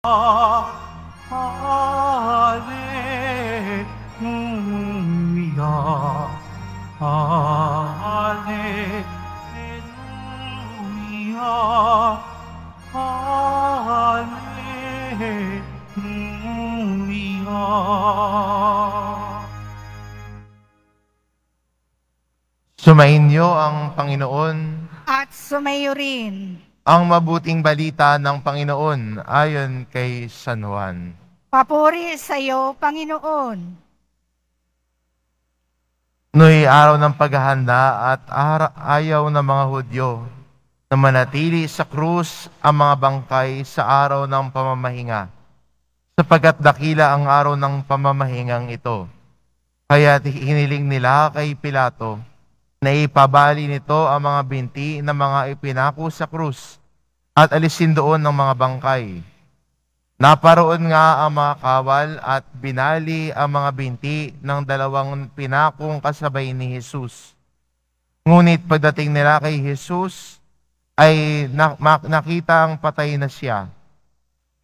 Hallelujah, Hallelujah, Hallelujah. Sumainyo ang Panginoon. At sumayo rin. Ang mabuting balita ng Panginoon ayon kay San Juan. Papuri sa iyo, Panginoon. No'y araw ng paghahanda at ayaw ng mga Hudyo na manatili sa krus ang mga bangkay sa araw ng pamamahinga, sapagkat dakila ang araw ng pamamahingang ito. Kaya hiniling nila kay Pilato na ipabali nito ang mga binti ng mga ipinako sa krus at alisin doon ng mga bangkay. Naparoon nga ang mga kawal at binali ang mga binti ng dalawang pinakong kasabay ni Jesus. Ngunit pagdating nila kay Jesus ay nakita ang patay na siya.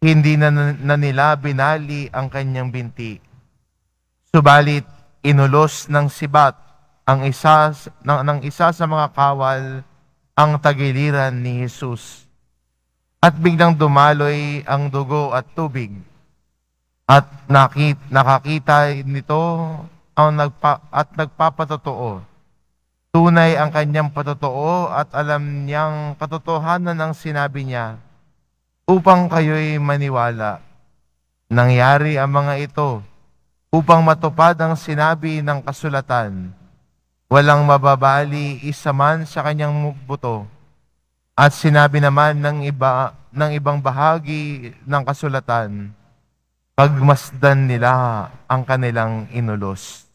Hindi na nila binali ang kanyang binti. Subalit inulos ng sibat ng isa sa mga kawal ang tagiliran ni Jesus. At biglang dumaloy ang dugo at tubig. At nakakita nito at nagpapatotoo. Tunay ang kanyang patotoo at alam niyang katotohanan ng sinabi niya upang kayo'y maniwala. Nangyari ang mga ito upang matupad ang sinabi ng kasulatan. Walang mababali isa man sa kanyang buto. At sinabi naman ng ibang bahagi ng kasulatan, pagmasdan nila ang kanilang inulos.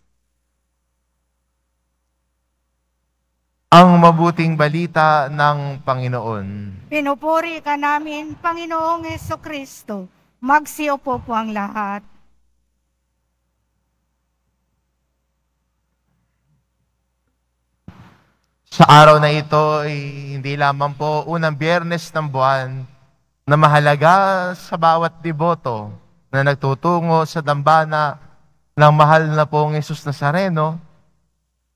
Ang mabuting balita ng Panginoon. Pinupuri ka namin, Panginoong Hesukristo. Magsiupo po ang lahat. Sa araw na ito ay hindi lamang po unang Biyernes ng buwan na mahalaga sa bawat deboto na nagtutungo sa dambana ng mahal na pong Jesus Nazareno.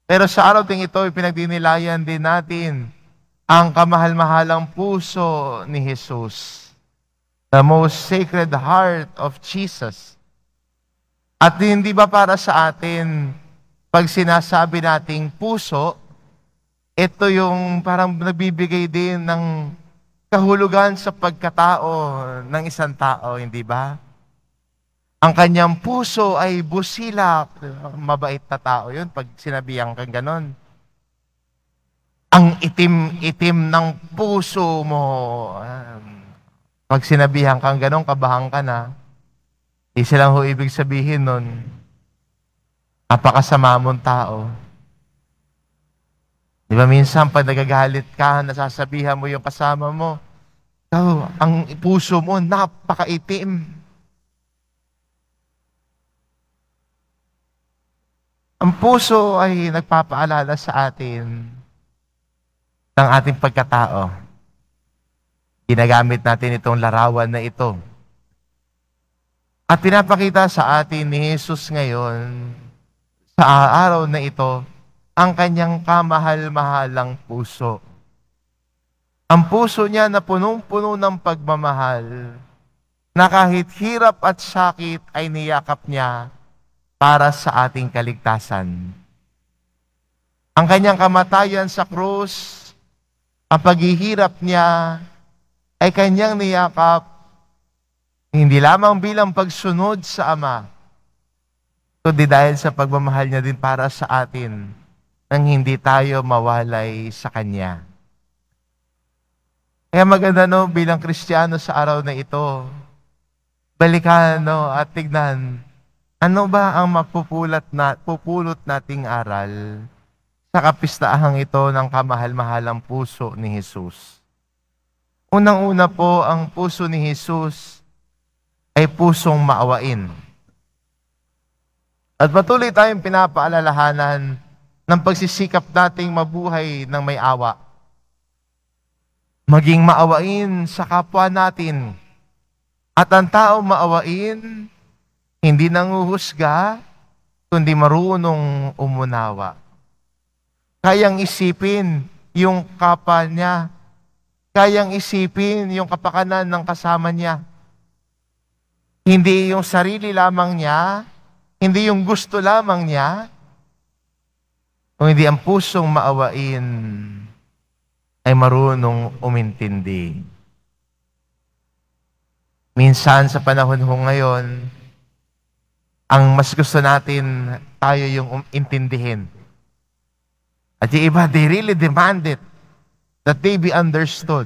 Pero sa araw ding ito ay pinagdinilayan din natin ang kamahal-mahalang puso ni Jesus. The most sacred heart of Jesus. At hindi ba para sa atin pag sinasabi nating puso, ito yung parang nagbibigay din ng kahulugan sa pagkatao ng isang tao, hindi ba? Ang kanyang puso ay busilak. Mabait na tao yun pag sinabihan kang ganon. Ang itim-itim ng puso mo. Pag sinabihan kang ganon, kabahan ka na. Isa lang ho ibig sabihin nun, napakasama mong tao. Di ba minsan pag nagagalit ka, nasasabihan mo yung kasama mo, ang puso mo napakaitim. Ang puso ay nagpapaalala sa atin ng ating pagkatao. Ginagamit natin itong larawan na ito. At pinapakita sa atin ni Jesus ngayon, sa araw na ito, ang kanyang kamahal-mahalang puso. Ang puso niya na punong-puno ng pagmamahal, na kahit hirap at sakit ay niyakap niya para sa ating kaligtasan. Ang kanyang kamatayan sa krus, ang paghihirap niya ay kanyang niyakap, hindi lamang bilang pagsunod sa Ama, kundi dahil sa pagmamahal niya din para sa atin, nang hindi tayo mawalay sa Kanya. Kaya maganda bilang Kristiyano sa araw na ito, balikan at tignan, ano ba ang pupulot nating aral sa kapistahang ito ng kamahal-mahalang puso ni Jesus. Unang-una po, ang puso ni Jesus ay pusong maawain. At patuloy tayong pinapaalalahanan ng pagsisikap nating mabuhay ng may awa. Maging maawain sa kapwa natin. At ang tao maawain, hindi nanguhusga, kundi marunong umunawa. Kayang isipin yung kapwa niya. Kayang isipin yung kapakanan ng kasama niya. Hindi yung sarili lamang niya, hindi yung gusto lamang niya, kung hindi ang pusong maawain ay marunong umintindi. Minsan sa panahon ho ngayon, ang mas gusto natin, tayo yung intindihin. At yung iba, they really demand it, that they be understood.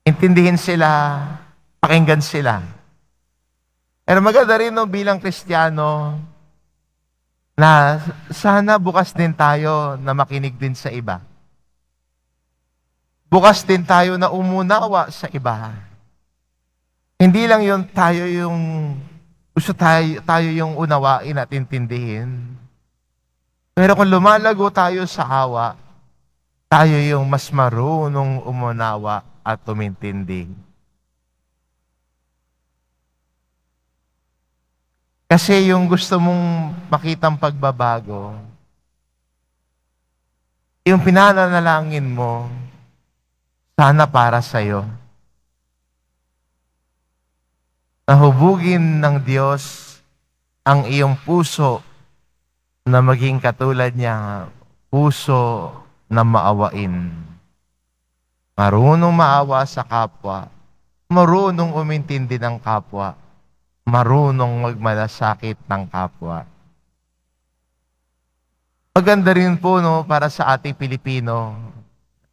Intindihin sila, pakinggan sila. Pero maganda rin bilang Kristiyano, na sana bukas din tayo na makinig din sa iba. Bukas din tayo na umunawa sa iba. Hindi lang yun tayo yung gusto tayo yung unawain at intindihin. Pero kung lumalago tayo sa awa, tayo yung mas marunong umunawa at umintindi. Kasi yung gusto mong makitang pagbabago, yung pinananalangin mo, sana para sa'yo. Nahubugin ng Diyos ang iyong puso na maging katulad niya, puso na maawain. Marunong maawa sa kapwa, marunong umintindi ng kapwa, marunong magmalasakit ng kapwa. Maganda rin po para sa ating Pilipino,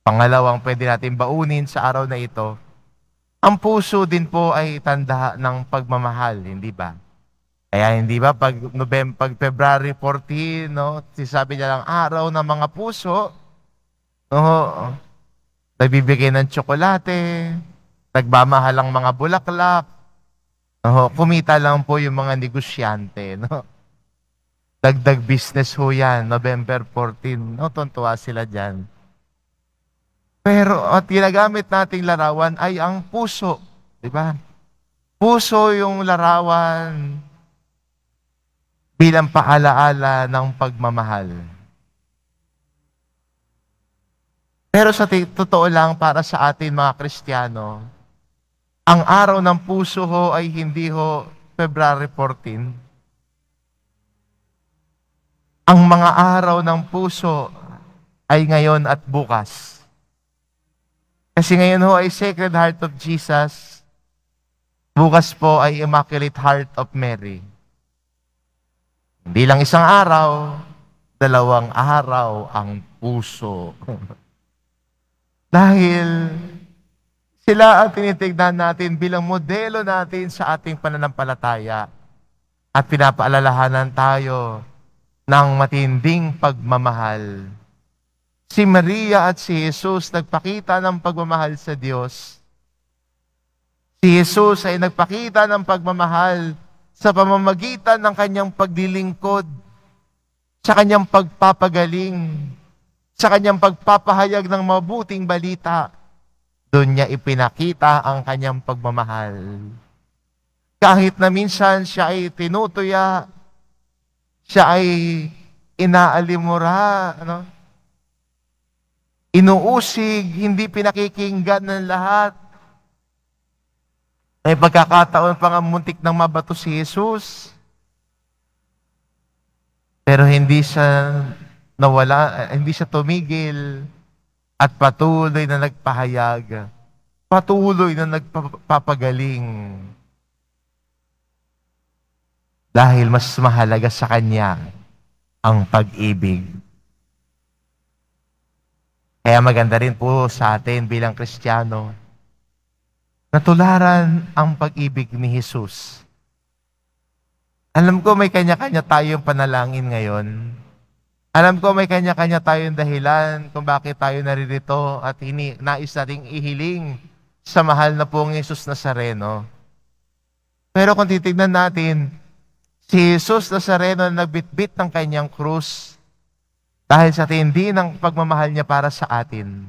pangalawang pwede natin baunin sa araw na ito, ang puso din po ay tanda ng pagmamahal, hindi ba? Kaya hindi ba, pag February 14, sabi niya lang, araw ng mga puso, nagbibigay ng tsokolate, nagmamahal ang mga bulaklak, kumita lang po yung mga negosyante. Dagdag business ho yan, November 14, tuntua sila dyan. Pero at ginagamit nating larawan ay ang puso. Di ba? Puso yung larawan bilang paalaala ng pagmamahal. Pero sa totoo lang, para sa atin mga Kristiyano, ang araw ng puso ho ay hindi ho February 14. Ang mga araw ng puso ay ngayon at bukas. Kasi ngayon ho ay Sacred Heart of Jesus. Bukas po ay Immaculate Heart of Mary. Hindi lang isang araw, 2 araw ang puso. Dahil sila ang tinitignan natin bilang modelo natin sa ating pananampalataya at pinapaalalahanan tayo ng matinding pagmamahal. Si Maria at si Jesus nagpakita ng pagmamahal sa Diyos. Si Jesus ay nagpakita ng pagmamahal sa pamamagitan ng kanyang paglilingkod, sa kanyang pagpapagaling, sa kanyang pagpapahayag ng mabuting balita. Doon niya ipinakita ang kanyang pagmamahal. Kahit na minsan siya ay tinutuya, siya ay inaalimura, inuusig, hindi pinakikinggan ng lahat. May pagkakataon pa nga muntik nang mabato si Jesus. Pero hindi siya nawala, hindi siya tumigil at patuloy na nagpahayag. Patuloy na nagpapagaling. Dahil mas mahalaga sa kanya ang pag-ibig. Kaya maganda rin po sa atin bilang Kristiyano na tularan ang pag-ibig ni Jesus. Alam ko may kanya-kanya tayong panalangin ngayon. Alam ko may kanya-kanya tayong dahilan kung bakit tayo naririto at nais nating ihiling sa mahal na pong Jesus Nazareno. Pero kung titignan natin, si Jesus Nazareno na nagbitbit ng kanyang krus, dahil sa tindi ng pagmamahal niya para sa atin.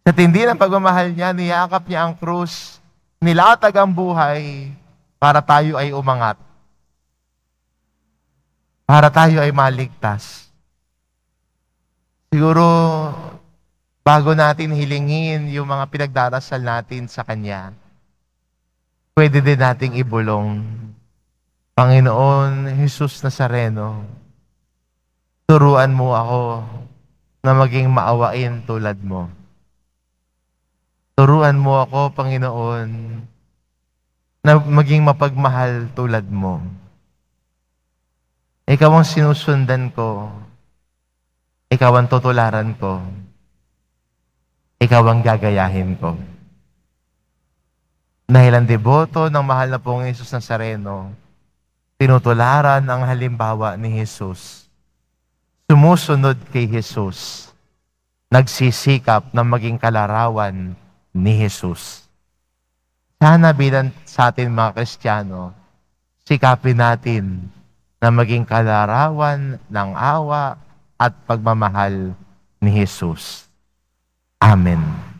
Sa tindi ng pagmamahal niya, niyakap niya ang krus, nilatag ang buhay para tayo ay umangat, para tayo ay maligtas. Siguro, bago natin hilingin yung mga pinagdarasal natin sa Kanya, pwede din nating ibulong, Panginoon Jesus Nazareno, turuan mo ako na maging maawain tulad mo. Turuan mo ako, Panginoon, na maging mapagmahal tulad mo. Ikaw ang sinusundan ko. Ikaw ang tutularan ko. Ikaw ang gagayahin ko. Dahil ang deboto ng mahal na pong Jesus Nazareno, tinutularan ang halimbawa ni Jesus. Sumusunod kay Jesus. Nagsisikap na maging kalarawan ni Jesus. Sana bilang sa atin mga Kristiyano, sikapin natin na maging kalarawan ng awa at pagmamahal ni Jesus. Amen.